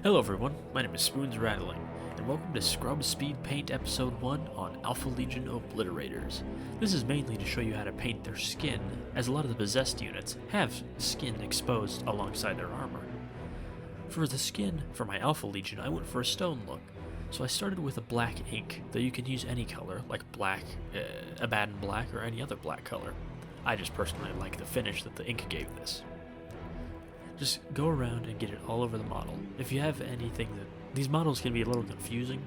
Hello everyone, my name is Spoons Rattling, and welcome to Scrub Speed Paint Episode 1 on Alpha Legion Obliterators. This is mainly to show you how to paint their skin, as a lot of the possessed units have skin exposed alongside their armor. For the skin for my Alpha Legion, I went for a stone look, so I started with a black ink, though you can use any color, like black, Abaddon black, or any other black color. I just personally like the finish that the ink gave this. Just go around and get it all over the model. If you have anything these models can be a little confusing,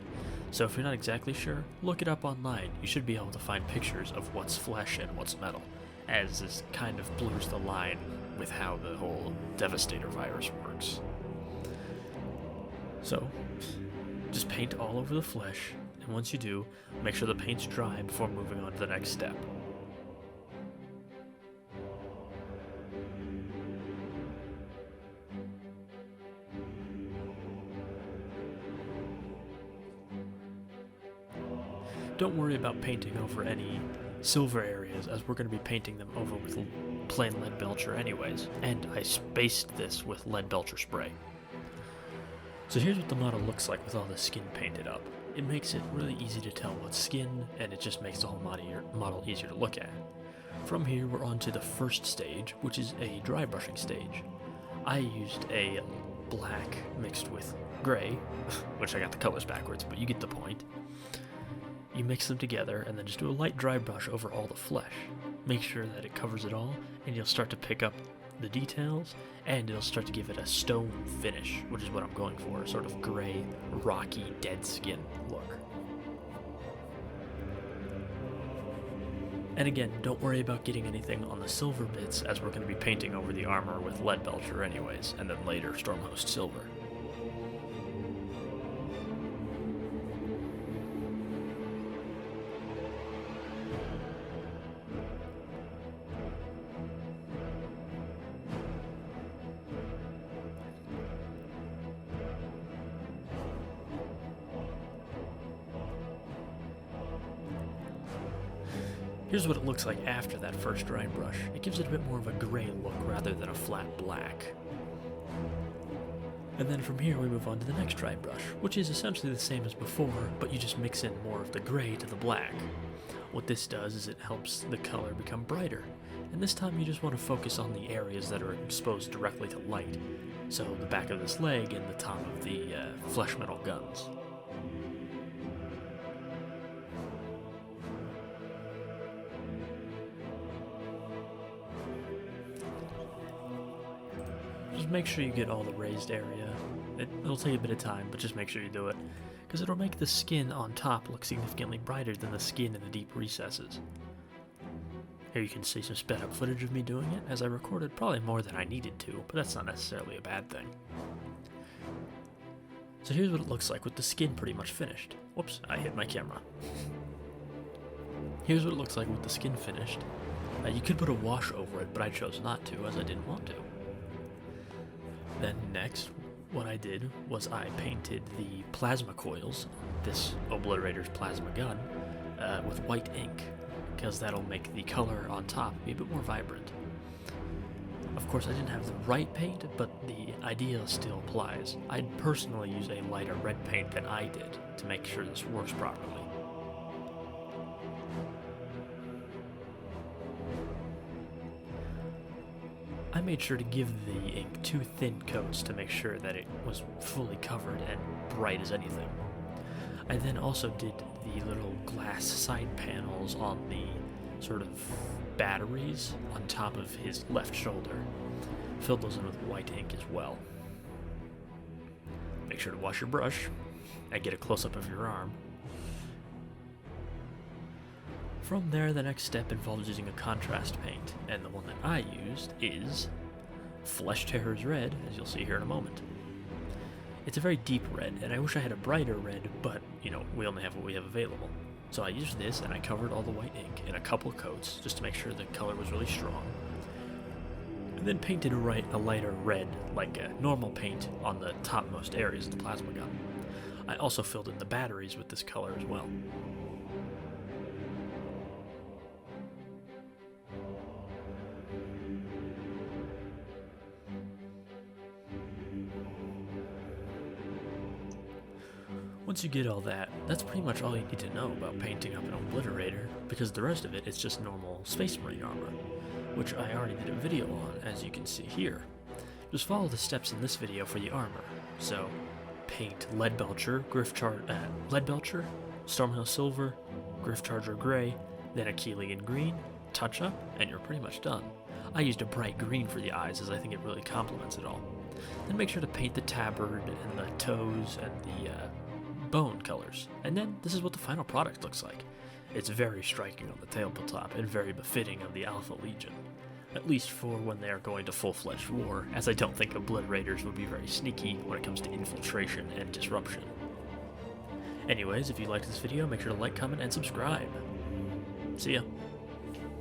so if you're not exactly sure, look it up online. You should be able to find pictures of what's flesh and what's metal, as this kind of blurs the line with how the whole Devastator virus works. So, just paint all over the flesh, and once you do, make sure the paint's dry before moving on to the next step. Don't worry about painting over any silver areas, as we're going to be painting them over with plain lead belcher anyways, and I spaced this with lead belcher spray. So here's what the model looks like with all the skin painted up. It makes it really easy to tell what's skin, and it just makes the whole model easier to look at. From here we're on to the first stage, which is a dry brushing stage. I used a black mixed with gray, which I got the colors backwards, but you get the point. You mix them together and then just do a light dry brush over all the flesh. Make sure that it covers it all, and you'll start to pick up the details, and it'll start to give it a stone finish, which is what I'm going for, a sort of gray, rocky, dead skin look. And again, don't worry about getting anything on the silver bits, as we're going to be painting over the armor with lead belcher anyways, and then later Stormhost silver. Here's what it looks like after that first dry brush. It gives it a bit more of a gray look rather than a flat black. And then from here we move on to the next dry brush, which is essentially the same as before, but you just mix in more of the gray to the black. What this does is it helps the color become brighter, and this time you just want to focus on the areas that are exposed directly to light, so the back of this leg and the top of the flesh metal guns. Just make sure you get all the raised area. It'll take a bit of time, but just make sure you do it, because it'll make the skin on top look significantly brighter than the skin in the deep recesses. Here you can see some sped up footage of me doing it, as I recorded probably more than I needed to, but that's not necessarily a bad thing. So here's what it looks like with the skin pretty much finished. Whoops, I hit my camera. Here's what it looks like with the skin finished. You could put a wash over it, but I chose not to, as I didn't want to. Then next, what I did was I painted the plasma coils, this Obliterator's plasma gun, with white ink, because that'll make the color on top be a bit more vibrant. Of course, I didn't have the right paint, but the idea still applies. I'd personally use a lighter red paint than I did to make sure this works properly. I made sure to give the ink 2 thin coats to make sure that it was fully covered and bright as anything. I then also did the little glass side panels on the sort of batteries on top of his left shoulder. Filled those in with white ink as well. Make sure to wash your brush and get a close-up of your arm. From there, the next step involves using a contrast paint, and the one that I used is Flesh Terror's Red, as you'll see here in a moment. It's a very deep red, and I wish I had a brighter red, but, we only have what we have available. So I used this, and I covered all the white ink in a couple of coats, just to make sure the color was really strong. And then painted a lighter red, like a normal paint, on the topmost areas of the plasma gun. I also filled in the batteries with this color as well. Once you get all that, that's pretty much all you need to know about painting up an Obliterator, because the rest of it is just normal Space Marine armor, which I already did a video on, as you can see here. Just follow the steps in this video for the armor. So, paint Lead Belcher, Stormhill Silver, Griff Charger Gray, then Achillean Green, touch up, and you're pretty much done. I used a bright green for the eyes as I think it really complements it all. Then make sure to paint the tabard and the toes and the bone colors. And then this is what the final product looks like. It's very striking on the tabletop and very befitting of the Alpha Legion. At least for when they are going to full-fledged war, as I don't think Obliterators would be very sneaky when it comes to infiltration and disruption. Anyways, if you liked this video, make sure to like, comment, and subscribe. See ya.